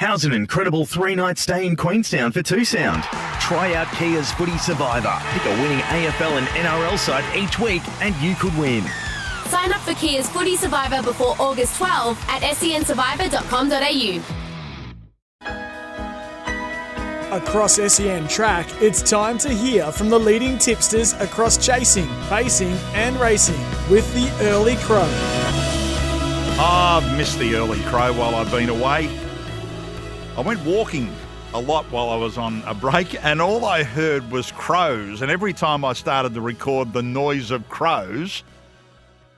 How's an incredible 3-night stay in Queenstown for two sound? Try out Kia's Footy Survivor. Pick a winning AFL and NRL side each week and you could win. Sign up for Kia's Footy Survivor before August 12 at sensurvivor.com.au. Across SEN Track, it's time to hear from the leading tipsters across chasing, pacing and racing with the Early Crow. I've missed the Early Crow while I've been away. I went walking a lot while I was on a break and all I heard was crows, and every time I started to record the noise of crows,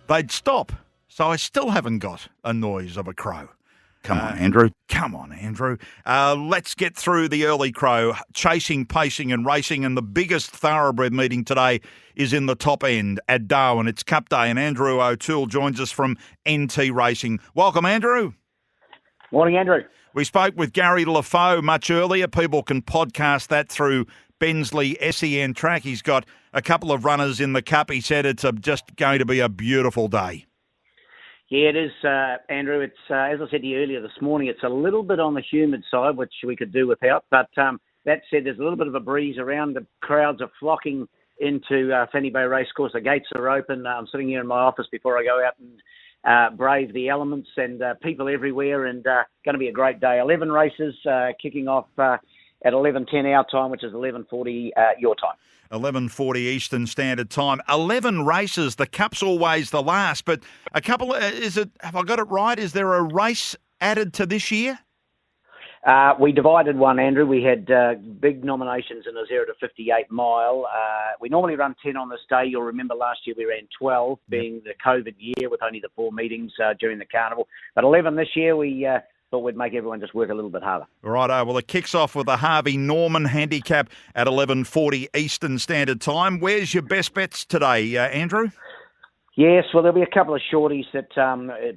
they'd stop. So I still haven't got a noise of a crow. Come on, Andrew. Let's get through the Early Crow. Chasing, pacing and racing, and the biggest thoroughbred meeting today is in the top end at Darwin. It's Cup Day, and Andrew O'Toole joins us from NT Racing. Welcome, Andrew. Morning, Andrew. We spoke with Gary LaFoe much earlier. People can podcast that through Bensley SEN Track. He's got a couple of runners in the Cup. He said it's just going to be a beautiful day. Yeah, it is, Andrew. It's as I said to you earlier this morning, it's a little bit on the humid side, which we could do without. But that said, there's a little bit of a breeze around. The crowds are flocking into Fanny Bay Racecourse. The gates are open. I'm sitting here in my office before I go out and brave the elements, and people everywhere, and going to be a great day. 11 races kicking off at 11:10 our time, which is 11:40 your time. 11:40 Eastern Standard Time. 11 races. The Cup's always the last, but a couple. Have I got it right? Is there a race added to this year? We divided one, Andrew. We had big nominations in a 0 to 58 mile. We normally run 10 on this day. You'll remember last year we ran 12, being the COVID year with only the 4 meetings during the carnival. But 11 this year, we thought we'd make everyone just work a little bit harder. Righto. Well, it kicks off with the Harvey Norman handicap at 11:40 Eastern Standard Time. Where's your best bets today, Andrew? Yes, well, there'll be a couple of shorties that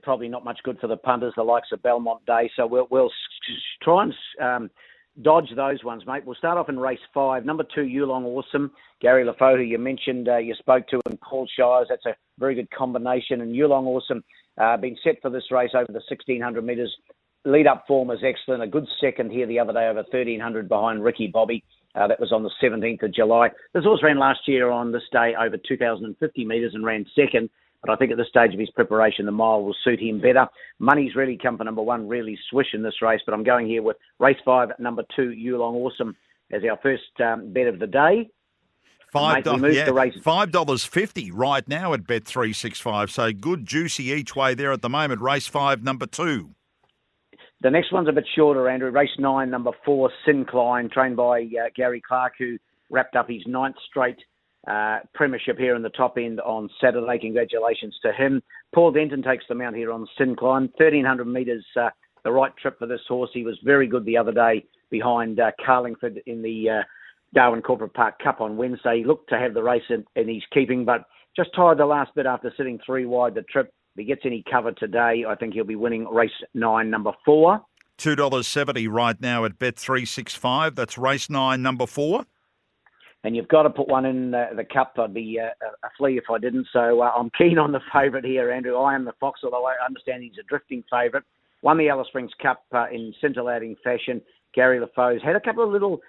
probably not much good for the punters, the likes of Belmont Day. So we'll try and dodge those ones, mate. We'll start off in race 5. Number 2, Yulong Awesome. Gary LaFoe, who you mentioned, you spoke to, and Paul Shires. That's a very good combination. And Yulong Awesome been set for this race over the 1,600 metres. Lead-up form is excellent. A good second here the other day over 1,300 behind Ricky Bobby. That was on the 17th of July. This horse ran last year on this day over 2,050 metres and ran second. But I think at this stage of his preparation, the mile will suit him better. Money's really come for number 1, really swish in this race. But I'm going here with race 5, number 2, Yulong Awesome, as our first bet of the day. $5.50 right now at Bet365. So good, juicy each way there at the moment. Race 5, number 2. The next one's a bit shorter, Andrew. Race 9, number 4, Sincline, trained by Gary Clark, who wrapped up his 9th straight premiership here in the top end on Saturday. Congratulations to him. Paul Denton takes the mount here on Sincline. 1,300 metres, the right trip for this horse. He was very good the other day behind Carlingford in the Darwin Corporate Park Cup on Wednesday. He looked to have the race in his keeping, but just tired the last bit after sitting 3 wide the trip. If he gets any cover today, I think he'll be winning race 9, number 4. $2.70 right now at Bet365. That's race 9, number 4. And you've got to put one in the Cup. I'd be a flea if I didn't. So I'm keen on the favourite here, Andrew. I am the Fox, although I understand he's a drifting favourite. Won the Alice Springs Cup in scintillating fashion. Gary LaFoe's had a couple of little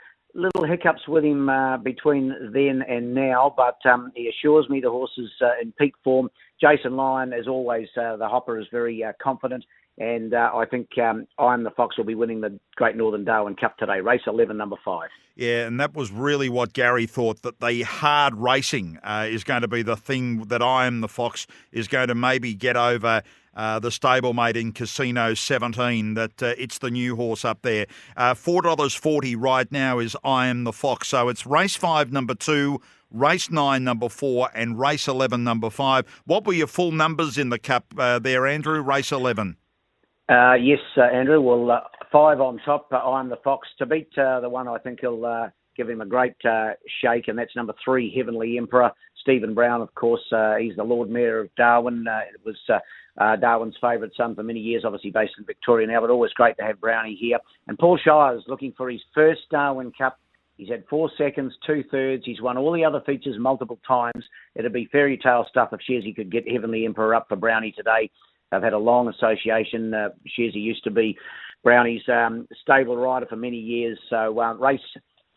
hiccups with him between then and now, but he assures me the horse is in peak form. Jason Lyon, as always, the hopper, is very confident, and I think I'm the Fox will be winning the Great Northern Darwin Cup today, race 11, number 5. Yeah, and that was really what Gary thought, that the hard racing is going to be the thing that I am the Fox is going to maybe get over the stablemate in Casino 17, that it's the new horse up there. $4.40 right now is I Am the Fox. So it's race 5, number 2, race 9, number 4, and race 11, number 5. What were your full numbers in the Cup there, Andrew, race 11? Yes, Andrew. Well, 5 on top, I Am the Fox. To beat the one, I think he'll give him a great shake, and that's number 3, Heavenly Emperor. Stephen Brown, of course, he's the Lord Mayor of Darwin. It was Darwin's favourite son for many years, obviously based in Victoria now, but always great to have Brownie here. And Paul Shires looking for his first Darwin Cup. He's had 4 seconds, 2/3. He's won all the other features multiple times. It'd be fairy tale stuff if Shirzy could get Heavenly Emperor up for Brownie today. They've had a long association. Shirzy used to be Brownie's stable rider for many years. So race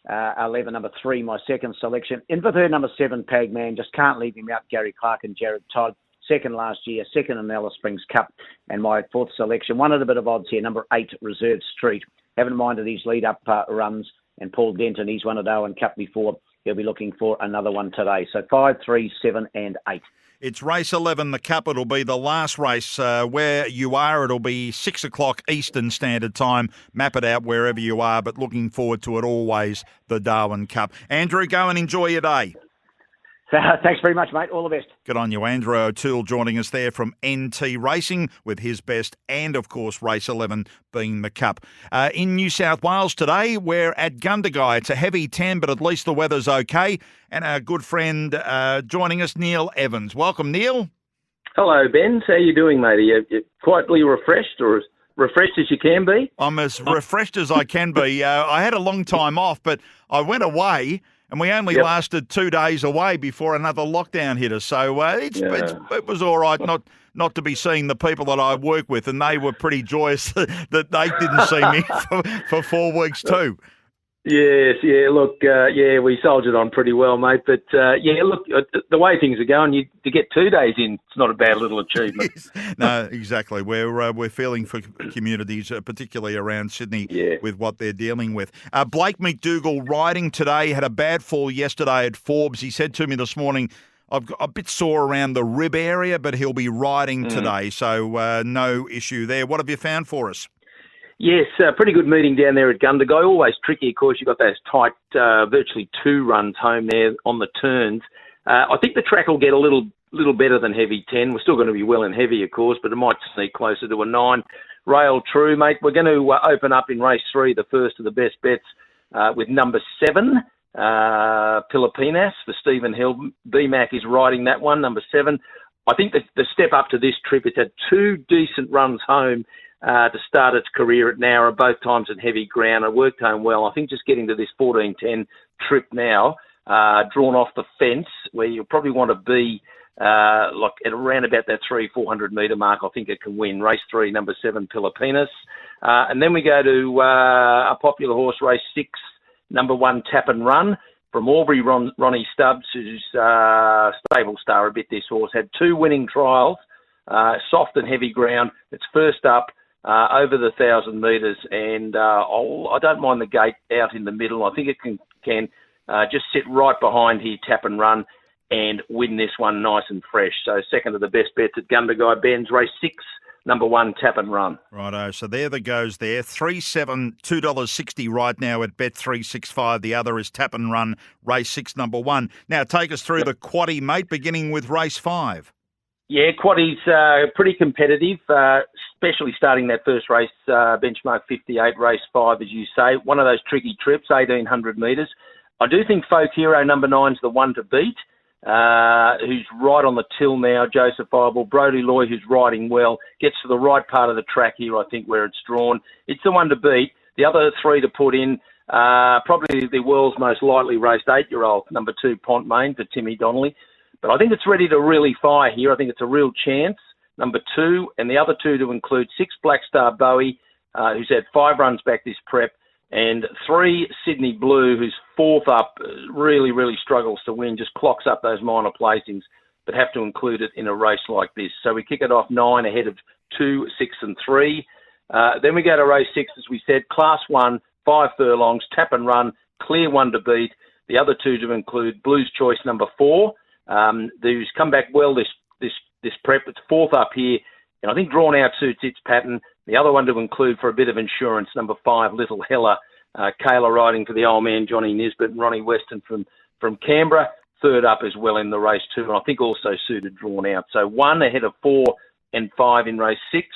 11, number 3, my second selection. In for third, number 7, Pagman. Just can't leave him out, Gary Clark and Jared Todd. Second last year, second in Alice Springs Cup. And my fourth selection, one at a bit of odds here, number 8, Reserve Street. Haven't minded his lead-up runs. And Paul Denton, he's won at Owen Cup before. He'll be looking for another one today. So 5, 3, 7 and 8. It's race 11, the Cup. It'll be the last race. Where you are, it'll be 6 o'clock Eastern Standard Time. Map it out wherever you are, but looking forward to it always, the Darwin Cup. Andrew, go and enjoy your day. Thanks very much, mate. All the best. Good on you. Andrew O'Toole joining us there from NT Racing with his best and, of course, race 11 being the Cup. In New South Wales today, we're at Gundagai. It's a heavy 10, but at least the weather's okay. And our good friend joining us, Neil Evans. Welcome, Neil. Hello, Ben. How you doing, mate? Are you quietly refreshed or as refreshed as you can be? I'm as refreshed as I can be. I had a long time off, but I went away. And we only lasted 2 days away before another lockdown hit us. So it was all right not to be seeing the people that I work with, and they were pretty joyous that they didn't see me for 4 weeks too. Yes, look, we soldiered on pretty well, mate. But, look, the way things are going, to get 2 days in, it's not a bad little achievement. Yes. No, exactly. We're feeling for communities, particularly around Sydney, with what they're dealing with. Blake McDougall riding today, had a bad fall yesterday at Forbes. He said to me this morning, I've got a bit sore around the rib area, but he'll be riding today, so no issue there. What have you found for us? Yes, pretty good meeting down there at Gundagai. Always tricky, of course. You've got those tight, virtually 2 runs home there on the turns. I think the track will get a little better than heavy 10. We're still going to be well and heavy, of course, but it might sneak closer to a 9. Rail true, mate. We're going to open up in race 3, the first of the best bets, with number 7, Pilipinas for Stephen Hill. BMAC is riding that one, number 7. I think that the step up to this trip, it's had 2 decent runs home to start its career at Nowra, both times at heavy ground. It worked home well. I think just getting to this 14:10 trip now, drawn off the fence, where you'll probably want to be like at around about that 300-400 metre mark, I think it can win. Race 3, number 7, Pilipinas. And then we go to a popular horse, race 6, number 1, Tap and Run. From Albury, Ronnie Stubbs, who's stable star a bit, this horse. Had 2 winning trials, soft and heavy ground. It's first up. Over the 1,000 metres, and I don't mind the gate out in the middle. I think it can just sit right behind here, Tap and Run, and win this one nice and fresh. So second of the best bets at Gundagai Ben's, race 6, number 1, Tap and Run. Righto, so there the goes there. 3-7, $2.60 right now at Bet365. The other is Tap and Run, race 6, number 1. Now take us through the quaddie, mate, beginning with race 5. Yeah, quaddie's pretty competitive, especially starting that first race, benchmark 58, race 5, as you say. One of those tricky trips, 1,800 metres. I do think Folk Hero number 9's the one to beat, who's right on the till now, Joseph Eibel. Brodie Loy, who's riding well, gets to the right part of the track here, I think, where it's drawn. It's the one to beat. The other 3 to put in, probably the world's most lightly raced 8-year-old, number 2, Pont Main for Timmy Donnelly. But I think it's ready to really fire here. I think it's a real chance. Number 2, and the other 2 to include 6, Black Star Bowie, who's had 5 runs back this prep, and 3, Sydney Blue, who's 4th up, really, really struggles to win, just clocks up those minor placings, but have to include it in a race like this. So we kick it off 9 ahead of 2, 6 and 3. Then we go to race 6, as we said, Class 1, 5 furlongs, Tap and Run, clear one to beat. The other 2 to include Blues Choice number 4, who's come back well this prep. It's 4th up here, and I think drawn out suits its pattern. The other one to include for a bit of insurance, number 5, Little Hella, Kayla riding for the old man Johnny Nisbet and Ronnie Weston from Canberra. 3rd up as well in the race 2, and I think also suited drawn out. So 1 ahead of 4 and 5 in race 6.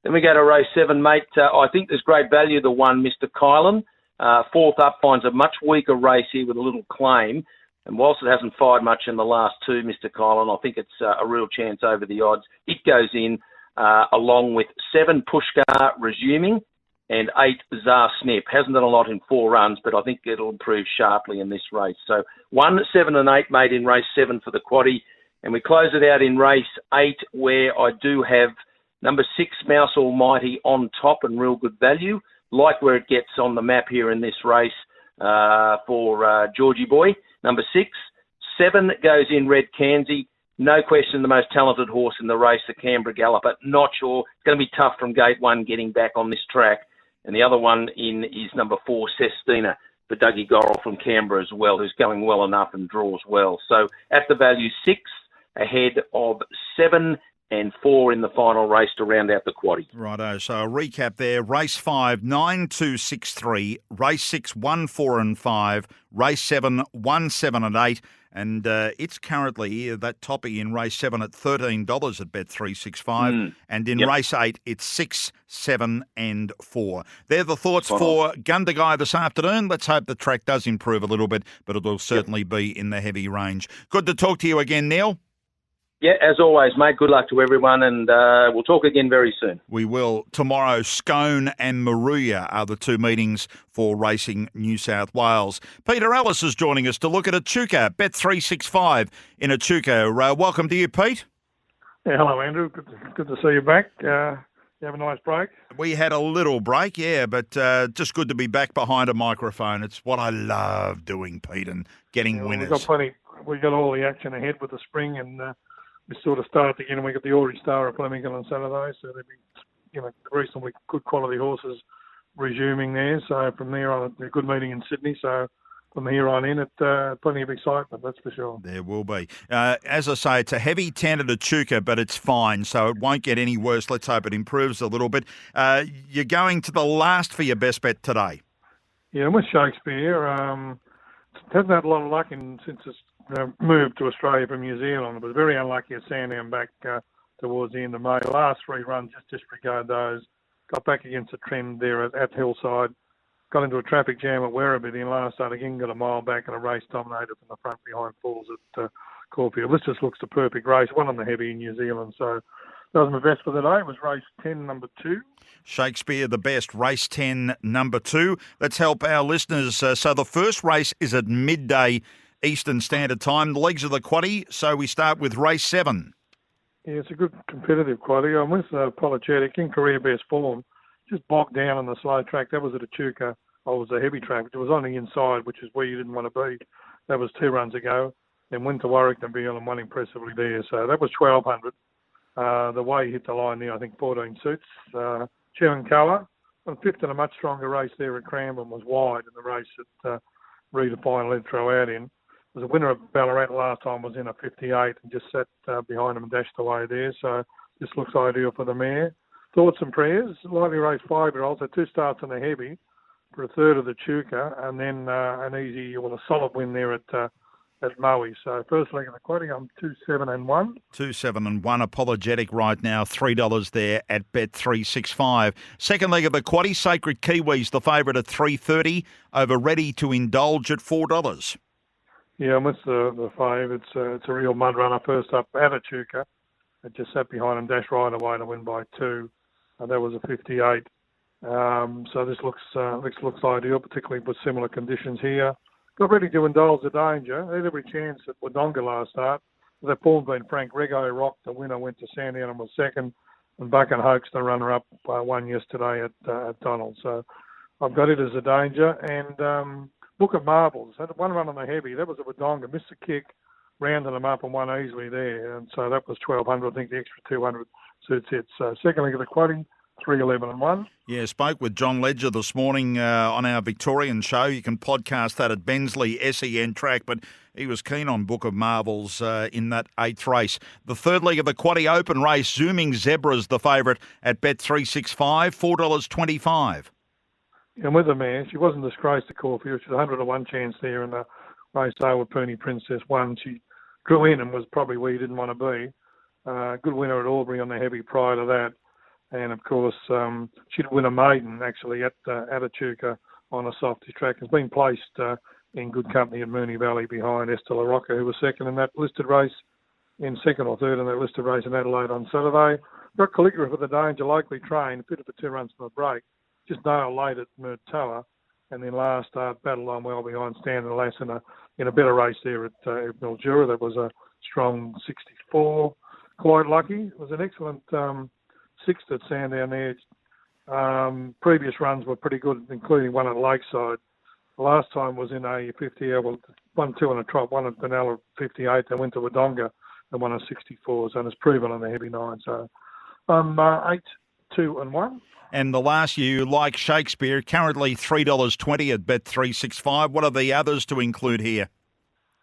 Then we go to race 7, mate. I think there's great value, the 1, Mr. Kylan. 4th up, finds a much weaker race here with a little claim. And whilst it hasn't fired much in the last 2, Mr. Kylan, I think it's a real chance over the odds. It goes in along with 7, Pushkar resuming, and 8, Zar Snip. Hasn't done a lot in 4 runs, but I think it'll improve sharply in this race. So 1, 7 and 8 made in race 7 for the quaddie. And we close it out in race 8, where I do have Number 6, Mouse Almighty on top and real good value. Like where it gets on the map here in this race for Georgie Boy. Number 6. 7 goes in Red Cansey. No question the most talented horse in the race, the Canberra Galloper. Not sure. It's going to be tough from gate 1 getting back on this track. And the other one in is number 4, Sestina, for Dougie Gorrell from Canberra as well, who's going well enough and draws well. So at the value 6, ahead of 7 and 4 in the final race to round out the quaddie. Righto, so a recap there. Race 5, 9, 2, 6, 3. Race 6, 1, 4 and 5. Race 7, 1, 7 and 8. And it's currently that toppy in race 7 at $13 at Bet365. And in race 8, it's 6, 7 and 4. They're the thoughts for Gundagai this afternoon. Let's hope the track does improve a little bit, but it will certainly be in the heavy range. Good to talk to you again, Neil. Yeah, as always, mate, good luck to everyone, and we'll talk again very soon. We will. Tomorrow, Scone and Maruya are the 2 meetings for Racing New South Wales. Peter Ellis is joining us to look at Echuca, Bet365 in Echuca. Welcome to you, Pete. Yeah, hello, Andrew. Good to see you back. You have a nice break? We had a little break, yeah, but just good to be back behind a microphone. It's what I love doing, Pete, and getting winners. We've got all the action ahead with the spring, and we sort of start again, and we got the Ori Star of Flemington on Saturday, so there'll be, reasonably good quality horses resuming there. So from there on, a good meeting in Sydney. So from here on in, plenty of excitement, that's for sure. There will be. As I say, it's a heavy 10 at Echuca, but it's fine, so it won't get any worse. Let's hope it improves a little bit. You're going to the last for your best bet today. Yeah, I'm with Shakespeare. Hasn't had a lot of luck since it's moved to Australia from New Zealand. It was very unlucky at Sandown back towards the end of May. Last 3 runs, just disregard those. Got back against a trend there at Hillside. Got into a traffic jam at Werribee. Then last start again, got a mile back and a race dominated from the front behind Falls at Caulfield. This just looks the perfect race. One on the heavy in New Zealand. So that was my best for the day. It was race 10, number 2. Shakespeare, the best, race 10, number 2. Let's help our listeners. So the first race is at midday Eastern Standard Time, the legs of the quaddie. So we start with race 7. Yeah, it's a good competitive quaddie. I'm with Apologetic in career best form. Just bogged down on the slow track. That was at Echuca. It was a heavy track. It was on the inside, which is where you didn't want to be. That was 2 runs ago. Then went to Warwicktonville and won impressively there. So that was 1,200. The way he hit the line there, I think 14 suits. Chewing Colour. And 5th in a much stronger race there at Cranbourne was wide in the race that Redefine led throw out in. Was a winner of Ballarat last time, was in a 58 and just sat behind him and dashed away there. So this looks ideal for the mare. Thoughts and prayers. Lightly raced 5-year-olds. So 2 starts on the heavy for a third of the Chuka, and then a solid win there at Maui. So first leg of the quaddie, I'm 2-7 and 1. 2-7 and 1. Apologetic right now, $3 there at Bet365. Second leg of the quaddie, Sacred Kiwis, the favourite at $3.30 over Ready to Indulge at $4. Yeah, I'm with the fave. It's a real mud runner. First up at Echuca. It just sat behind him, dashed right away to win by 2. That was a 58. So this looks ideal, particularly with similar conditions here. Got Ready to Indulge the danger. They had every chance at Wodonga last start. Their form's been frank. Rego rocked. The winner went to Sandown and was second. And Buck and Hoax, the runner-up, won yesterday at Donald. So I've got it as a danger. And Book of Marbles had 1 run on the heavy. That was at Wodonga. Missed the kick, rounded them up and won easily there. And so that was 1,200. I think the extra 200 suits it. So second leg of the quaddie, 3-11 and 1. Yeah, spoke with John Ledger this morning on our Victorian show. You can podcast that at Bensley SEN track, but he was keen on Book of Marvels in that 8th race. The third leg of the quaddie open race, Zooming Zebra's the favourite at Bet365, $4.25. And with the mare, she wasn't disgraced at Caulfield. She was 100 to 1 chance there in the race over with Pony Princess 1. She drew in and was probably where you didn't want to be. Good winner at Albury on the heavy prior to that. And, of course, she'd win a maiden, actually, at Echuca on a softy track. Has been placed in good company at Moonee Valley behind Esther La Rocca, who was second in that listed race, in second or third in that listed race in Adelaide on Saturday. Got Caligula for the danger, locally trained, fitted for 2 runs from the break. Just nailed late at Murtoa. And then last start, battled on well behind Stand and Lass in a better race there at Mildura. That was a strong 64. Quite lucky. It was an excellent sixth at Sandown there. Previous runs were pretty good, including one at Lakeside. The last time was in a 50, well, 1-2 on a trot, one at Benalla 58, then went to Wodonga and won a 64, and it's proven on the heavy 9. So 8, 2 and 1. And the last you like Shakespeare, currently $3.20 at Bet365. What are the others to include here?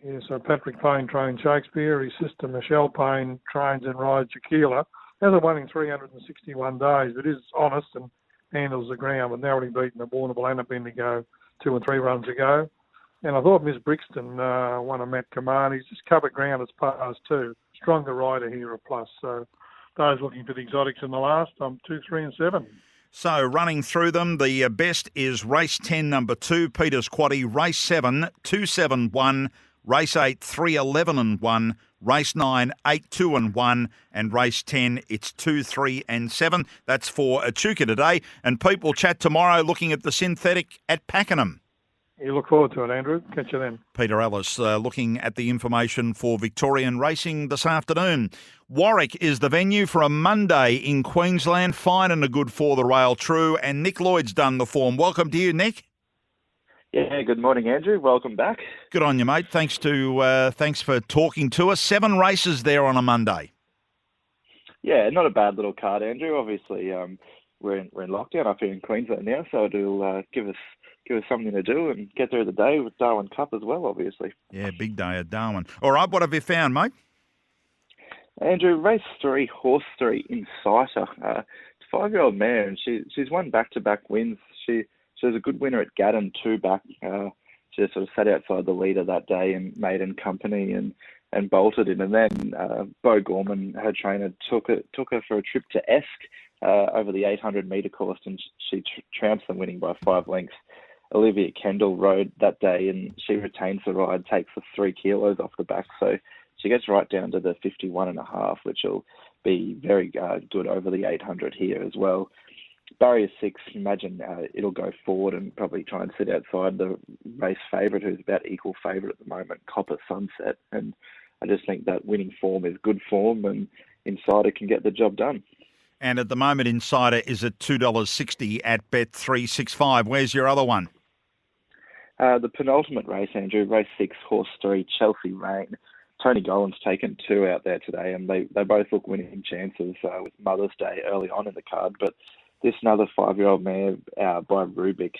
Yeah, so Patrick Payne trains Shakespeare. His sister Michelle Payne trains and rides Tequila. Hasn't won in 361 days, but is honest and handles the ground. But narrowly beaten the Warrnambool and a Bendigo 2 and 3 runs ago. And I thought Miss Brixton won a Matt Command. He's just covered ground as pars too. Stronger rider here, a plus. So those looking for the exotics in the last, I'm 2, 3 and 7. So running through them, the best is race 10, number 2, Peter's Quaddy, race 7, 2-7-1, race 8, 3-11 and 1, race 9, 8, 2 and 1, and race 10, it's 2, 3 and 7. That's for Echuca today. And Pete will chat tomorrow looking at the synthetic at Pakenham. You look forward to it, Andrew. Catch you then. Peter Ellis looking at the information for Victorian racing this afternoon. Warwick is the venue for a Monday in Queensland. Fine and a good for the Rail True. And Nick Lloyd's done the form. Welcome to you, Nick. Yeah, good morning, Andrew. Welcome back. Good on you, mate. Thanks for talking to us. 7 races there on a Monday. Yeah, not a bad little card, Andrew. Obviously, we're in lockdown up here in Queensland now, so it'll give us something to do and get through the day with Darwin Cup as well, obviously. Yeah, big day at Darwin. All right, what have you found, mate? Andrew, race 3, horse 3, Inciter. It's a 5-year-old mare, and she's won back-to-back wins. She was a good winner at Gaddon 2 back. She just sort of sat outside the leader that day and Maiden Company and bolted in. And then Bo Gorman, her trainer, took her for a trip to Esk over the 800-metre course, and she trounced them, winning by 5 lengths. Olivia Kendall rode that day, and she retains the ride, takes the 3 kilos off the back. So she gets right down to the 51.5, which will be very good over the 800 here as well. Barrier 6, imagine it'll go forward and probably try and sit outside the race favourite, who's about equal favourite at the moment, Copper Sunset. And I just think that winning form is good form, and Insider can get the job done. And at the moment, Insider is at $2.60 at Bet365. Where's your other one? The penultimate race, Andrew, race 6, horse 3, Chelsea Rain. Tony Gollan's taken 2 out there today, and they both look winning chances with Mother's Day early on in the card. But this another 5-year-old mare by Rubik,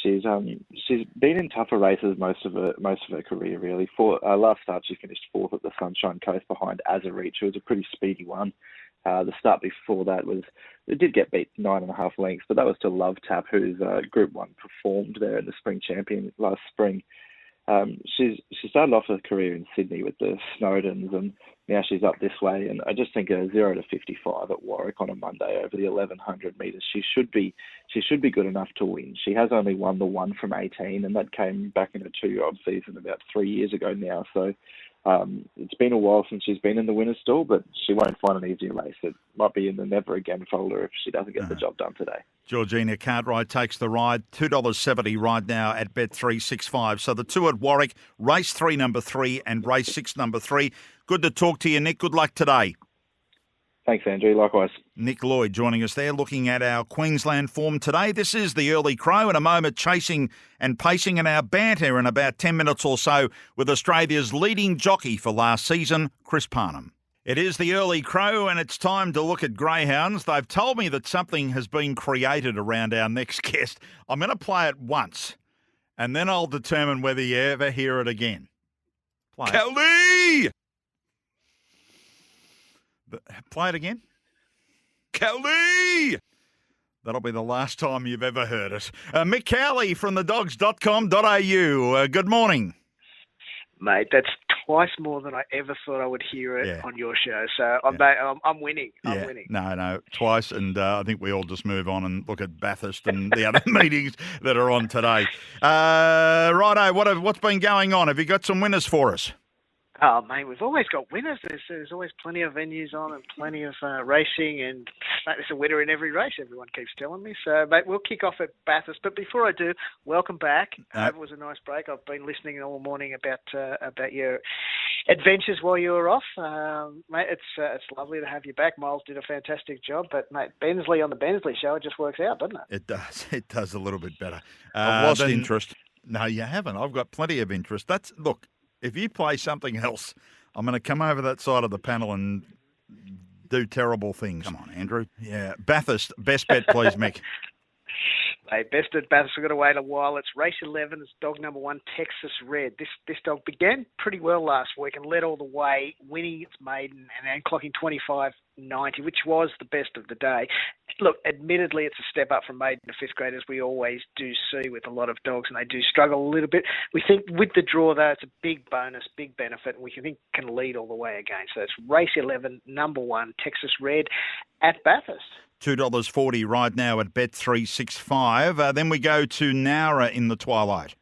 she's been in tougher races most of her career, really. Last start she finished 4th at the Sunshine Coast behind Azarich, who was a pretty speedy one. The start before that it did get beat 9.5 lengths, but that was to Love Tap, who's Group 1 performed there in the Spring Champion last spring. She started off her career in Sydney with the Snowdens, and now she's up this way. And I just think a 0 to 55 at Warwick on a Monday over the 1100 metres, she should be good enough to win. She has only won the 1 from 18, and that came back in a 2-year-old season about 3 years ago now. So it's been a while since she's been in the winner's stall, but she won't find an easier race. It might be in the never again folder if she doesn't get the job done today. Georgina Cartwright takes the ride, $2.70 right now at Bet365. So the 2 at Warwick, race 3, number 3, and race 6, number 3. Good to talk to you, Nick. Good luck today. Thanks, Andrew. Likewise. Nick Lloyd joining us there, looking at our Queensland form today. This is the Early Crow. In a moment, chasing and pacing in our banter in about 10 minutes or so with Australia's leading jockey for last season, Chris Parnham. It is the Early Crow, and it's time to look at greyhounds. They've told me that something has been created around our next guest. I'm going to play it once, and then I'll determine whether you ever hear it again. Play Kelly! Play it again. Kelly! That'll be the last time you've ever heard it. Mick Cowley from thedogs.com.au. Good morning. Mate, that's twice more than I ever thought I would hear it on your show. So I'm winning. I'm winning. No, twice. And I think we all just move on and look at Bathurst and the other meetings that are on today. Righto, what's been going on? Have you got some winners for us? Oh, mate, we've always got winners. There's always plenty of venues on and plenty of racing and mate, there's a winner in every race, everyone keeps telling me. So, mate, we'll kick off at Bathurst. But before I do, welcome back. It was a nice break. I've been listening all morning about your adventures while you were off. Mate, it's lovely to have you back. Miles did a fantastic job. But, mate, Bensley on the Bensley show, it just works out, doesn't it? It does. It does a little bit better. I've lost interest. No, you haven't. I've got plenty of interest. Look, if you play something else, I'm going to come over that side of the panel and do terrible things. Come on, Andrew. Yeah. Bathurst, best bet, please, Mick. Hey, best at Bathurst. We've got to wait a while. It's race 11. It's dog number 1, Texas Red. This dog began pretty well last week and led all the way, winning its maiden and clocking 25.90, which was the best of the day. Look, admittedly, it's a step up from maiden to fifth grade, as we always do see with a lot of dogs, and they do struggle a little bit. We think with the draw, though, it's a big bonus, big benefit, and we think can lead all the way again. So it's race 11, number 1, Texas Red at Bathurst. $2.40 right now at Bet365. Then we go to Nowra in the twilight.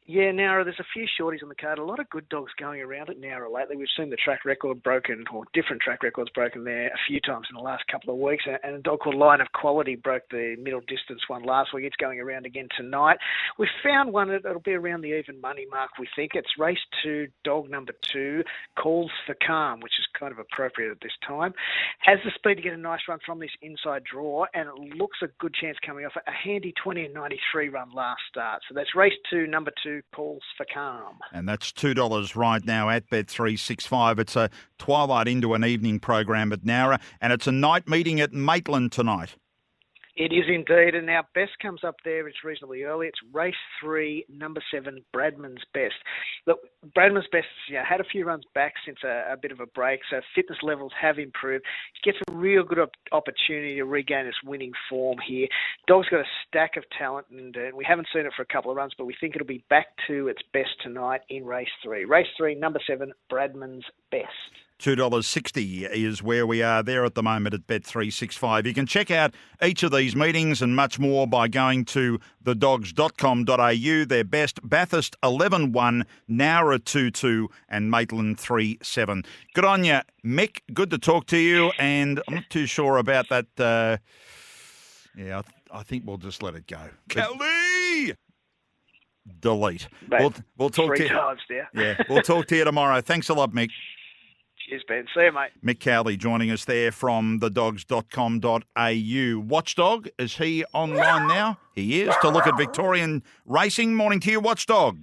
Yeah, Nowra, there's a few shorties on the card. A lot of good dogs going around at Nowra lately. We've seen the track record broken, or different track records broken there a few times in the last couple of weeks. And a dog called Line of Quality broke the middle distance one last week. It's going around again tonight. We've found one that'll be around the even money mark, we think. It's race 2, dog number 2, Calls for Calm, which is kind of appropriate at this time. Has the speed to get a nice run from this inside draw, and it looks a good chance coming off a handy 20.93 run last start. So that's race 2, number 2, Calls for Calm. And that's $2 right now at Bet365. It's a twilight into an evening program at Nowra, and it's a night meeting at Maitland tonight. It is indeed, and our best comes up there. It's reasonably early. It's race 3, number 7, Bradman's Best. Look, Bradman's Best had a few runs back since a bit of a break, so fitness levels have improved. It gets a real good opportunity to regain its winning form here. Dog's got a stack of talent, and we haven't seen it for a couple of runs, but we think it'll be back to its best tonight in race 3. Race 3, number 7, Bradman's Best. $2.60 is where we are there at the moment at Bet365. You can check out each of these meetings and much more by going to thedogs.com.au. Their best: Bathurst 11-1, Nowra 2-2, and Maitland 3-7. Good on you, Mick. Good to talk to you, and I'm not too sure about that. I think we'll just let it go. Kelly! Delete. We'll talk to you. 3 times there. Yeah, we'll talk to you tomorrow. Thanks a lot, Mick. Cheers, Ben. See you, mate. Mick Cowley joining us there from thedogs.com.au. Watchdog, is he online now? He is, to look at Victorian racing. Morning to you, Watchdog.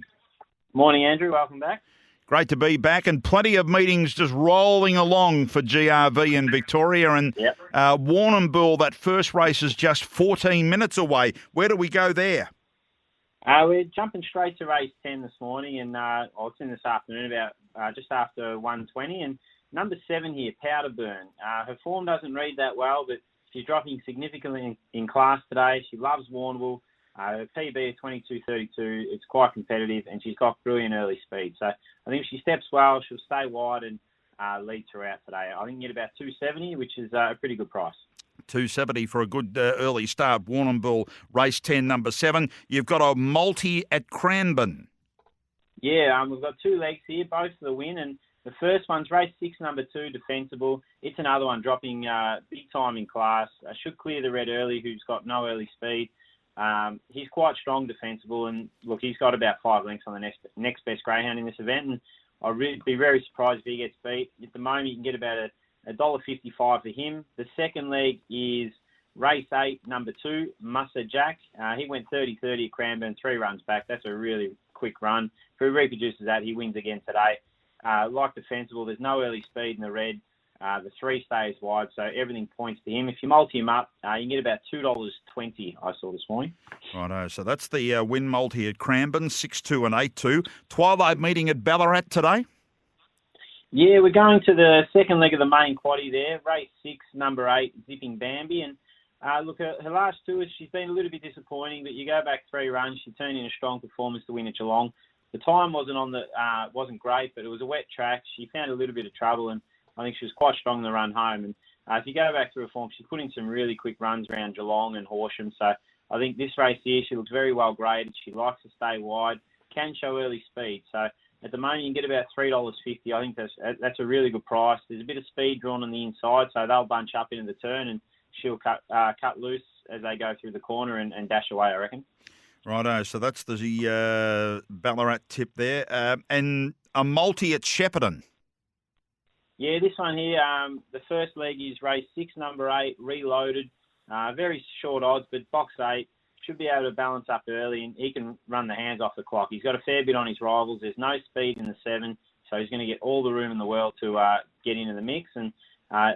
Morning, Andrew. Welcome back. Great to be back, and plenty of meetings just rolling along for GRV in Victoria. And Warrnambool, that first race is just 14 minutes away. Where do we go there? We're jumping straight to race 10 this morning, and it's in this afternoon about just after 1:20. And number 7 here, Powder Burn. Her form doesn't read that well, but she's dropping significantly in class today. She loves Warrnambool. Her PB is 22.32. It's quite competitive, and she's got brilliant early speed. So I think if she steps well, she'll stay wide and lead throughout today. I think you get about 270, which is a pretty good price. 270 for a good early start. Warrnambool, race 10, number 7. You've got a multi at Cranbourne. Yeah, we've got 2 legs here, both for the win. And the first one's race 6, number 2, Defensible. It's another one dropping big time in class. Should clear the red early, who's got no early speed. He's quite strong, Defensible. And look, he's got about 5 lengths on the next best greyhound in this event. And I'd be very surprised if he gets beat. At the moment, you can get about $1.55 for him. The second leg is race 8, number 2, Musa Jack. He went 30-30 at Cranbourne, 3 runs back. That's a really quick run. If he reproduces that, he wins again today. Like Defensible, there's no early speed in the red. The 3 stays wide, so everything points to him. If you multi him up, you can get about $2.20, I saw this morning. Righto, so that's the win multi at Cranbourne, 6-2 and 8-2. Twilight meeting at Ballarat today? Yeah, we're going to the second leg of the main quaddie there. Race 6, number 8, Zipping Bambi. And look, her last 2, she's been a little bit disappointing, but you go back 3 runs, she turned in a strong performance to win at Geelong. The time wasn't great, but it was a wet track. She found a little bit of trouble, and I think she was quite strong in the run home. And if you go back through her form, she put in some really quick runs around Geelong and Horsham. So I think this race here, she looks very well graded. She likes to stay wide, can show early speed. So at the moment, you can get about $3.50. I think that's a really good price. There's a bit of speed drawn on the inside, so they'll bunch up into the turn. And she'll cut loose as they go through the corner and dash away, I reckon. Righto, so that's the Ballarat tip there. And a multi at Shepparton. Yeah, this one here, the first leg is race 6, number 8, Reloaded. Very short odds, but box 8 should be able to balance up early, and he can run the hands off the clock. He's got a fair bit on his rivals. There's no speed in the 7, so he's going to get all the room in the world to get into the mix. And I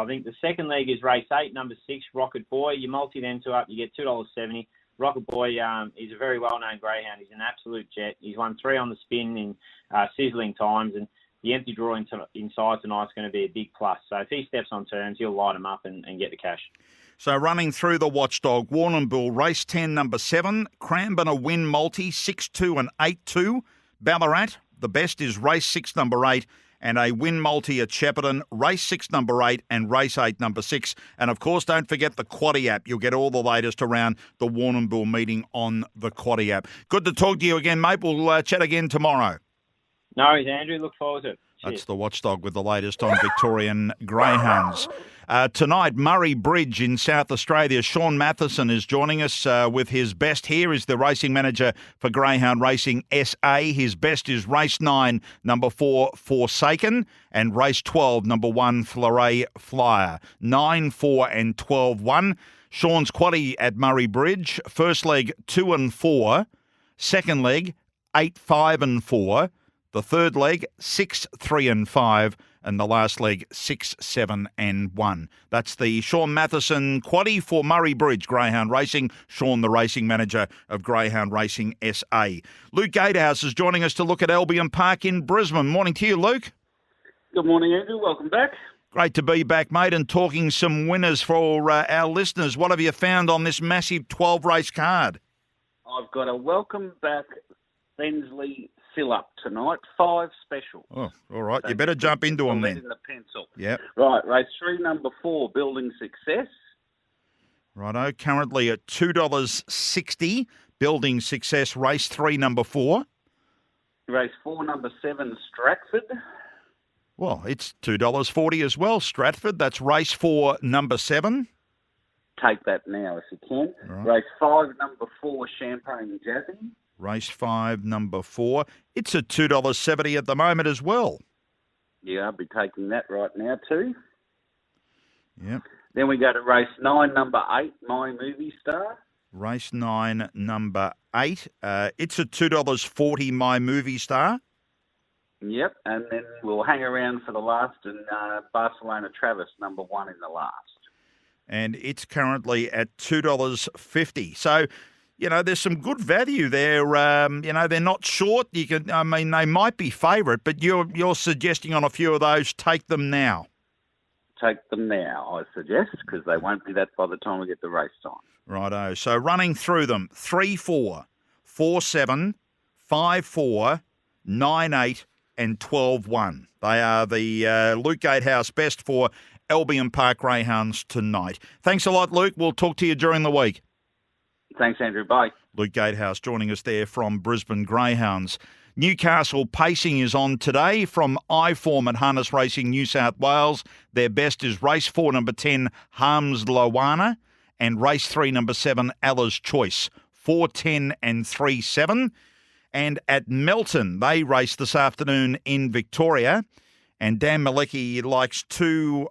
think the second leg is race 8, number 6, Rocket Boy. You multi them two up, you get $2.70. Rocket Boy is a very well-known greyhound. He's an absolute jet. He's won 3 on the spin in sizzling times, and the empty draw inside tonight is going to be a big plus. So if he steps on turns, he'll light him up and get the cash. So running through the watchdog, Warrnambool, race 10, number 7, Cranbourne a win multi, 6-2 and 8-2. Ballarat, the best is race 6, number 8, and a win multi at Shepparton, race 6, number 8, and race 8, number 6. And, of course, don't forget the Quaddie app. You'll get all the latest around the Warrnambool meeting on the Quaddie app. Good to talk to you again, mate. We'll chat again tomorrow. No worries, Andrew. Look forward to it. Cheers. That's the watchdog with the latest on Victorian greyhounds. Tonight, Murray Bridge in South Australia. Sean Matheson is joining us with his best. Here is the racing manager for Greyhound Racing SA. His best is race 9, number 4, Forsaken, and race 12, number 1, Fleury Flyer. 9, 4 and 12, 1. Sean's quaddie at Murray Bridge. First leg, 2 and 4. Second leg, 8, 5 and 4. The third leg, 6, 3 and 5. And the last leg, 6, 7 and 1. That's the Sean Matheson quaddie for Murray Bridge Greyhound Racing. Sean, the racing manager of Greyhound Racing SA. Luke Gatehouse is joining us to look at Albion Park in Brisbane. Morning to you, Luke. Good morning, Andrew. Welcome back. Great to be back, mate, and talking some winners for our listeners. What have you found on this massive 12-race card? I've got a welcome back Bensley fill-up tonight, 5 special. Oh, all right. So you better jump into them then. In the pencil. Yep. Right, race 3, number 4, Building Success. Righto, currently at $2.60, Building Success, race 3, number 4. Race 4, number 7, Stratford. Well, it's $2.40 as well, Stratford. That's race 4, number 7. Take that now if you can. Right. Race 5, number 4, Champagne Jazzy. Race 5, number 4. It's at $2.70 at the moment as well. Yeah, I'll be taking that right now too. Yep. Then we go to race 9, number 8, My Movie Star. Race 9, number 8. It's at $2.40, My Movie Star. Yep, and then we'll hang around for the last, and Barcelona Travis, number 1 in the last. And it's currently at $2.50. So, you know, there's some good value there. You know, they're not short. They might be favourite, but you're suggesting on a few of those, take them now. Take them now, I suggest, because they won't be that by the time we get the race time. Righto. So running through them, 3-4, 4-7, 5-4, 9-8, and 12-1. They are the Luke Gatehouse best for Albion Park Greyhounds tonight. Thanks a lot, Luke. We'll talk to you during the week. Thanks, Andrew. Bye. Luke Gatehouse joining us there from Brisbane Greyhounds. Newcastle Pacing is on today from iForm at Harness Racing New South Wales. Their best is race 4, number 10, Harms Lowana, and race 3, number 7, Allah's Choice, 4, 10 and 3, 7. And at Melton, they race this afternoon in Victoria. And Dan Malecki likes 2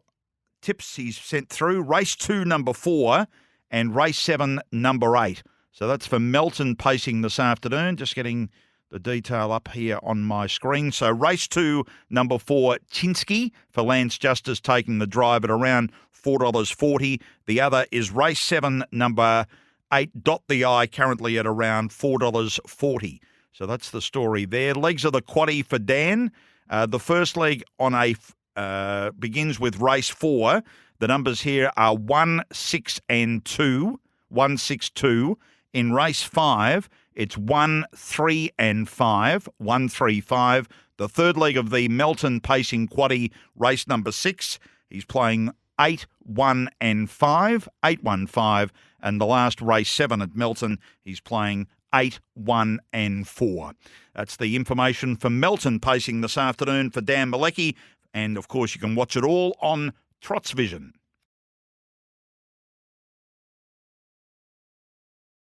tips he's sent through. Race 2, number 4, and race 7, number 8. So that's for Melton Pacing this afternoon. Just getting the detail up here on my screen. So race 2, number 4, Chinsky, for Lance Justice taking the drive at around $4.40. The other is race 7, number 8, Dot the I, currently at around $4.40. So that's the story there. Legs of the quaddie for Dan. The first leg on a begins with race 4. The numbers here are 1, 6 and 2. 1, 6, 2. In race 5, it's 1, 3 and 5. 1, 3, 5. The third leg of the Melton Pacing quaddie, race number 6. He's playing 8, 1 and 5. 8, 1, 5. And the last race 7 at Melton, he's playing 8, 1 and 4. That's the information for Melton Pacing this afternoon for Dan Malecki. And, of course, you can watch it all on Trots Vision.